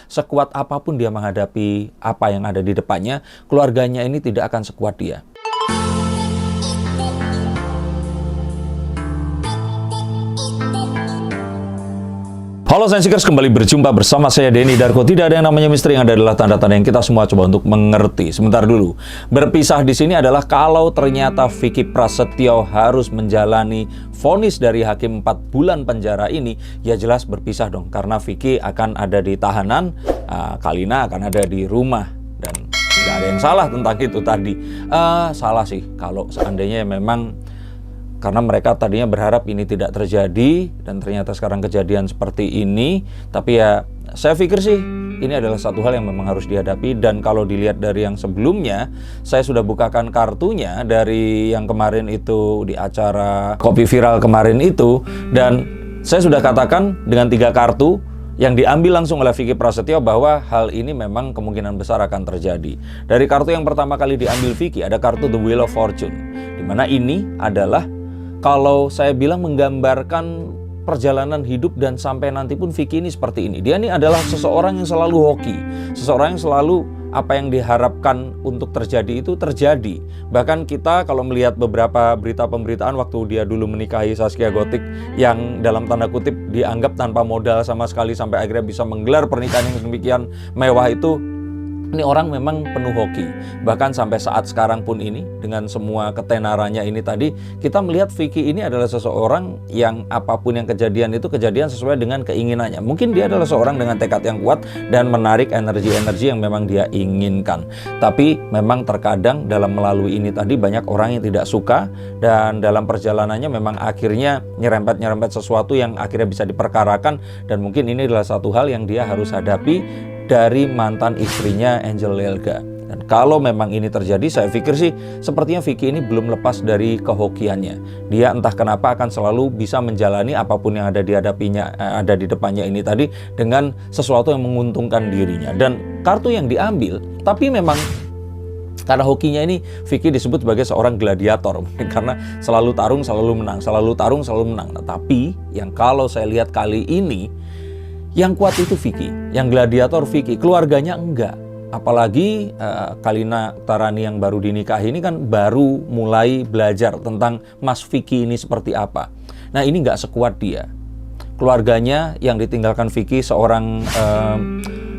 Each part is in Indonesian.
sekuat apapun dia menghadapi apa yang ada di depannya, keluarganya ini tidak akan sekuat dia. Halo Sensikers, kembali berjumpa bersama saya Denny Darko. Tidak ada yang namanya misteri, yang ada adalah tanda-tanda yang kita semua coba untuk mengerti. Sebentar dulu, berpisah di sini adalah kalau ternyata Vicky Prasetyo harus menjalani vonis dari hakim 4 bulan penjara ini, ya jelas berpisah dong. Karena Vicky akan ada di tahanan, Kalina akan ada di rumah. Dan tidak ada yang salah tentang itu tadi. Salah sih kalau seandainya memang karena mereka tadinya berharap ini tidak terjadi dan ternyata sekarang kejadian seperti ini. Tapi ya saya pikir sih ini adalah satu hal yang memang harus dihadapi. Dan kalau dilihat dari yang sebelumnya, saya sudah bukakan kartunya dari yang kemarin itu di acara Kopi Viral kemarin itu. Dan saya sudah katakan dengan 3 kartu yang diambil langsung oleh Vicky Prasetyo bahwa hal ini memang kemungkinan besar akan terjadi. Dari kartu yang pertama kali diambil Vicky, ada kartu The Wheel of Fortune, dimana ini adalah, kalau saya bilang, menggambarkan perjalanan hidup dan sampai nanti pun Vicky ini seperti ini. Dia ini adalah seseorang yang selalu hoki, seseorang yang selalu apa yang diharapkan untuk terjadi itu terjadi. Bahkan kita kalau melihat beberapa berita pemberitaan waktu dia dulu menikahi Zaskia Gotik yang dalam tanda kutip dianggap tanpa modal sama sekali sampai akhirnya bisa menggelar pernikahan yang demikian mewah itu. Ini orang memang penuh hoki. Bahkan sampai saat sekarang pun ini, dengan semua ketenarannya ini tadi, kita melihat Vicky ini adalah seseorang yang apapun yang kejadian itu kejadian sesuai dengan keinginannya. Mungkin dia adalah seorang dengan tekad yang kuat dan menarik energi-energi yang memang dia inginkan. Tapi memang terkadang dalam melalui ini tadi banyak orang yang tidak suka, dan dalam perjalanannya memang akhirnya nyerempet-nyerempet sesuatu yang akhirnya bisa diperkarakan. Dan mungkin ini adalah satu hal yang dia harus hadapi dari mantan istrinya Angel Lelga. Dan kalau memang ini terjadi, saya pikir sih sepertinya Vicky ini belum lepas dari kehokiannya. Dia entah kenapa akan selalu bisa menjalani apapun yang ada dihadapinya, ada di depannya ini tadi dengan sesuatu yang menguntungkan dirinya. Dan kartu yang diambil, tapi memang karena hokinya ini, Vicky disebut sebagai seorang gladiator. Mungkin karena selalu tarung, selalu menang, selalu tarung, selalu menang. Nah, tapi yang kalau saya lihat kali ini, yang kuat itu Vicky, yang gladiator Vicky, keluarganya enggak. Apalagi Kalina Tarani yang baru dinikahi ini kan baru mulai belajar tentang Mas Vicky ini seperti apa. Nah, ini enggak sekuat dia. Keluarganya yang ditinggalkan Vicky, seorang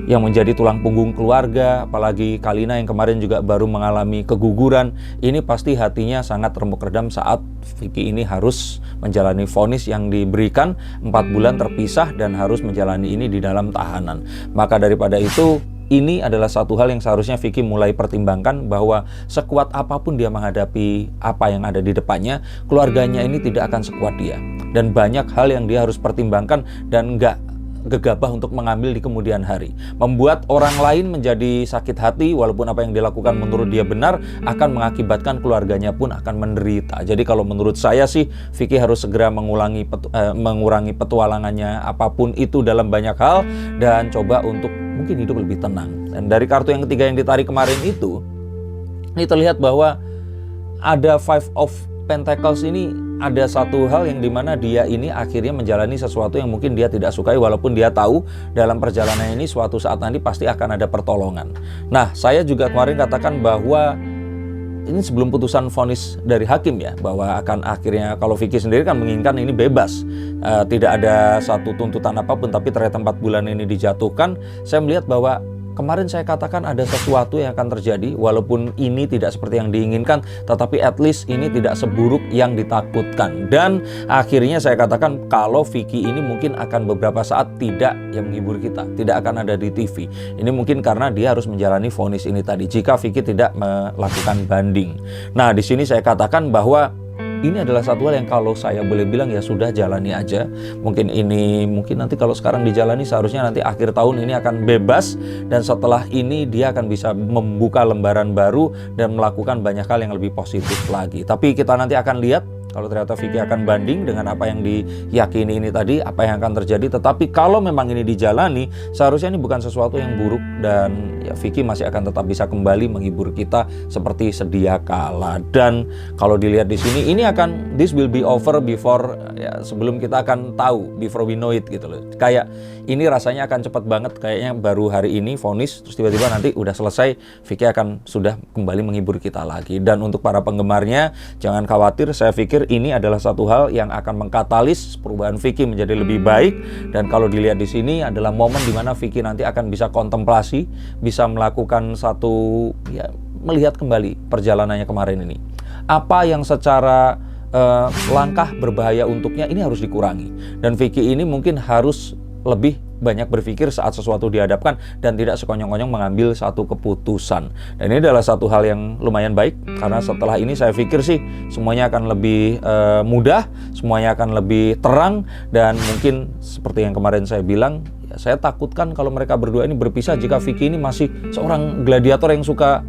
yang menjadi tulang punggung keluarga, apalagi Kalina yang kemarin juga baru mengalami keguguran, ini pasti hatinya sangat remuk redam saat Vicky ini harus menjalani vonis yang diberikan 4 bulan terpisah dan harus menjalani ini di dalam tahanan. Maka daripada itu, ini adalah satu hal yang seharusnya Vicky mulai pertimbangkan, bahwa sekuat apapun dia menghadapi apa yang ada di depannya, keluarganya ini tidak akan sekuat dia. Dan banyak hal yang dia harus pertimbangkan dan nggak gegabah untuk mengambil di kemudian hari. Membuat orang lain menjadi sakit hati walaupun apa yang dilakukan menurut dia benar, akan mengakibatkan keluarganya pun akan menderita. Jadi kalau menurut saya sih, Vicky harus segera mengurangi petualangannya apapun itu dalam banyak hal, dan coba untuk mungkin hidup lebih tenang. Dan dari kartu yang ketiga yang ditarik kemarin itu, ini terlihat bahwa ada Five of Pentacles ini, ada satu hal yang dimana dia ini akhirnya menjalani sesuatu yang mungkin dia tidak sukai, walaupun dia tahu dalam perjalanan ini suatu saat nanti pasti akan ada pertolongan. Nah, saya juga kemarin katakan bahwa ini sebelum putusan vonis dari hakim ya, bahwa akan akhirnya, kalau Vicky sendiri kan menginginkan ini bebas, tidak ada satu tuntutan apapun, tapi ternyata 4 bulan ini dijatuhkan. Saya melihat bahwa kemarin saya katakan ada sesuatu yang akan terjadi, walaupun ini tidak seperti yang diinginkan, tetapi at least ini tidak seburuk yang ditakutkan. Dan akhirnya saya katakan kalau Vicky ini mungkin akan beberapa saat tidak yang menghibur kita, tidak akan ada di TV. Ini mungkin karena dia harus menjalani vonis ini tadi, jika Vicky tidak melakukan banding. Nah, di sini saya katakan bahwa ini adalah satu hal yang kalau saya boleh bilang ya sudah, jalani aja. Mungkin nanti kalau sekarang dijalani, seharusnya nanti akhir tahun ini akan bebas, dan setelah ini dia akan bisa membuka lembaran baru dan melakukan banyak hal yang lebih positif lagi. Tapi kita nanti akan lihat kalau ternyata Vicky akan banding dengan apa yang diyakini ini tadi, apa yang akan terjadi. Tetapi kalau memang ini dijalani, seharusnya ini bukan sesuatu yang buruk, dan ya Vicky masih akan tetap bisa kembali menghibur kita seperti sedia kala. Dan kalau dilihat di sini, ini akan, this will be over before, ya, sebelum kita akan tahu, before we know it gitu loh. Kayak ini rasanya akan cepat banget, kayaknya baru hari ini vonis, terus tiba-tiba nanti udah selesai, Vicky akan sudah kembali menghibur kita lagi. Dan untuk para penggemarnya, jangan khawatir, saya pikir ini adalah satu hal yang akan mengkatalis perubahan Vicky menjadi lebih baik. Dan kalau dilihat di sini adalah momen dimana Vicky nanti akan bisa kontemplasi, bisa melakukan satu, ya, melihat kembali perjalanannya kemarin ini. Apa yang secara langkah berbahaya untuknya ini harus dikurangi. Dan Vicky ini mungkin harus lebih banyak berpikir saat sesuatu dihadapkan dan tidak sekonyong-konyong mengambil satu keputusan. Dan ini adalah satu hal yang lumayan baik, karena setelah ini saya pikir sih semuanya akan lebih mudah, semuanya akan lebih terang. Dan mungkin seperti yang kemarin saya bilang, ya, saya takutkan kalau mereka berdua ini berpisah jika Vicky ini masih seorang gladiator yang suka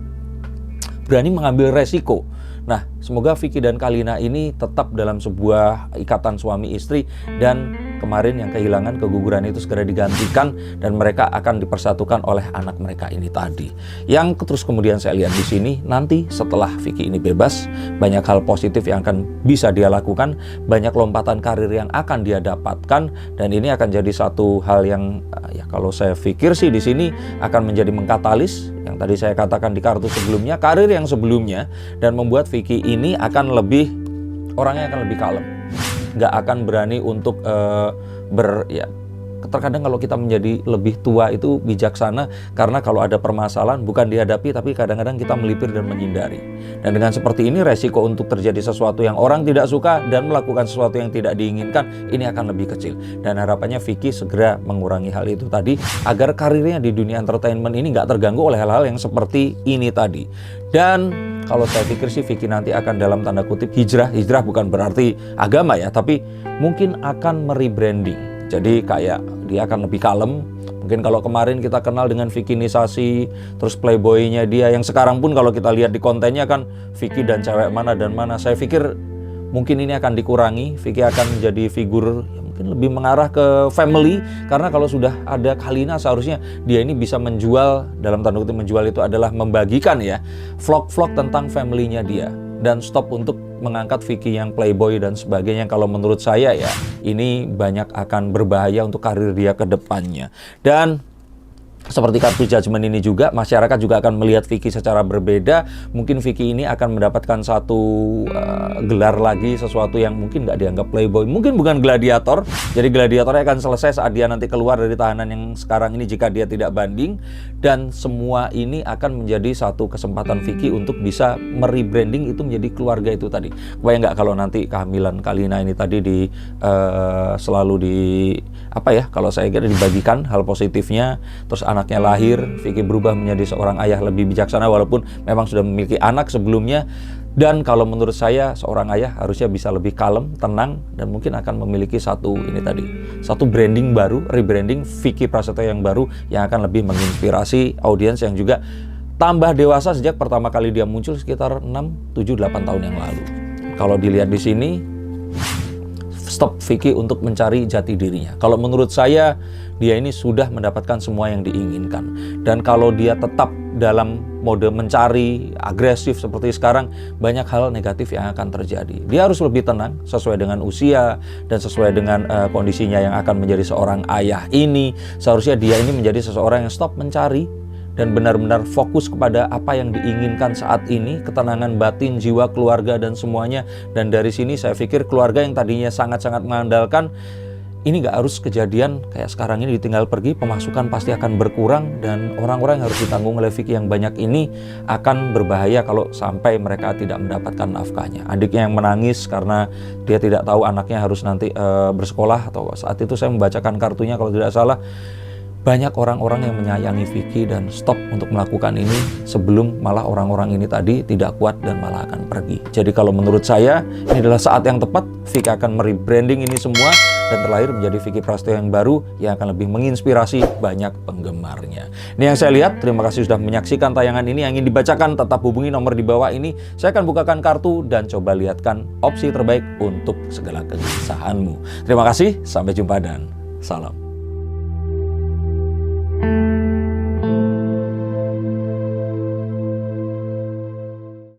berani mengambil resiko. Nah, semoga Vicky dan Kalina ini tetap dalam sebuah ikatan suami istri, dan kemarin yang kehilangan, keguguran itu segera digantikan, dan mereka akan dipersatukan oleh anak mereka ini tadi. Yang terus kemudian saya lihat di sini, nanti setelah Vicky ini bebas, banyak hal positif yang akan bisa dia lakukan, banyak lompatan karir yang akan dia dapatkan, dan ini akan jadi satu hal yang ya kalau saya pikir sih di sini akan menjadi mengkatalis yang tadi saya katakan di kartu sebelumnya, karir yang sebelumnya, dan membuat Vicky ini akan lebih, orangnya akan lebih kalem, nggak akan berani untuk terkadang kalau kita menjadi lebih tua itu bijaksana, karena kalau ada permasalahan bukan dihadapi, tapi kadang-kadang kita melipir dan menghindari. Dan dengan seperti ini, resiko untuk terjadi sesuatu yang orang tidak suka dan melakukan sesuatu yang tidak diinginkan ini akan lebih kecil. Dan harapannya Vicky segera mengurangi hal itu tadi, agar karirnya di dunia entertainment ini nggak terganggu oleh hal-hal yang seperti ini tadi. Dan kalau saya pikir sih Vicky nanti akan dalam tanda kutip hijrah bukan berarti agama ya, tapi mungkin akan merebranding. Jadi kayak dia akan lebih kalem. Mungkin kalau kemarin kita kenal dengan Vickinisasi, terus playboy-nya dia, yang sekarang pun kalau kita lihat di kontennya kan Vicky dan cewek mana dan mana. Saya pikir mungkin ini akan dikurangi. Vicky akan menjadi figur yang mungkin lebih mengarah ke family, karena kalau sudah ada Kalina seharusnya dia ini bisa menjual, dalam tanda kutip menjual itu adalah membagikan ya, vlog-vlog tentang family-nya dia. Dan stop untuk mengangkat Vicky yang playboy dan sebagainya. Kalau menurut saya ya, ini banyak akan berbahaya untuk karir dia ke depannya. Dan seperti kartu judgment ini juga, masyarakat juga akan melihat Vicky secara berbeda. Mungkin Vicky ini akan mendapatkan satu gelar lagi, sesuatu yang mungkin nggak dianggap playboy. Mungkin bukan gladiator, jadi gladiatornya akan selesai saat dia nanti keluar dari tahanan yang sekarang ini jika dia tidak banding. Dan semua ini akan menjadi satu kesempatan Vicky untuk bisa merebranding itu menjadi keluarga itu tadi. Kebayang nggak kalau nanti kehamilan Kalina ini tadi selalu kalau saya kira dibagikan hal positifnya, terus anaknya lahir, Vicky berubah menjadi seorang ayah lebih bijaksana walaupun memang sudah memiliki anak sebelumnya. Dan kalau menurut saya seorang ayah harusnya bisa lebih kalem, tenang, dan mungkin akan memiliki satu branding baru, rebranding Vicky Prasetyo yang baru, yang akan lebih menginspirasi audiens yang juga tambah dewasa sejak pertama kali dia muncul sekitar 6, 7, 8 tahun yang lalu. Kalau dilihat di sini, stop Vicky untuk mencari jati dirinya. Kalau menurut saya, dia ini sudah mendapatkan semua yang diinginkan. Dan kalau dia tetap dalam mode mencari, agresif seperti sekarang, banyak hal negatif yang akan terjadi. Dia harus lebih tenang, sesuai dengan usia, dan sesuai dengan kondisinya yang akan menjadi seorang ayah ini. Seharusnya dia ini menjadi seseorang yang stop mencari, dan benar-benar fokus kepada apa yang diinginkan saat ini, ketenangan batin, jiwa, keluarga, dan semuanya. Dan dari sini saya pikir keluarga yang tadinya sangat-sangat mengandalkan, ini nggak harus kejadian kayak sekarang ini ditinggal pergi, pemasukan pasti akan berkurang, dan orang-orang yang harus ditanggung oleh Vicky yang banyak ini akan berbahaya kalau sampai mereka tidak mendapatkan nafkahnya. Adiknya yang menangis karena dia tidak tahu anaknya harus nanti bersekolah, atau saat itu saya membacakan kartunya kalau tidak salah, banyak orang-orang yang menyayangi Vicky dan stop untuk melakukan ini sebelum malah orang-orang ini tadi tidak kuat dan malah akan pergi. Jadi kalau menurut saya ini adalah saat yang tepat Vicky akan merebranding ini semua dan terlahir menjadi Vicky Prasetyo yang baru yang akan lebih menginspirasi banyak penggemarnya. Ini yang saya lihat. Terima kasih sudah menyaksikan tayangan ini. Yang ingin dibacakan tetap hubungi nomor di bawah ini. Saya akan bukakan kartu dan coba lihatkan opsi terbaik untuk segala kegelisahanmu. Terima kasih, sampai jumpa dan salam.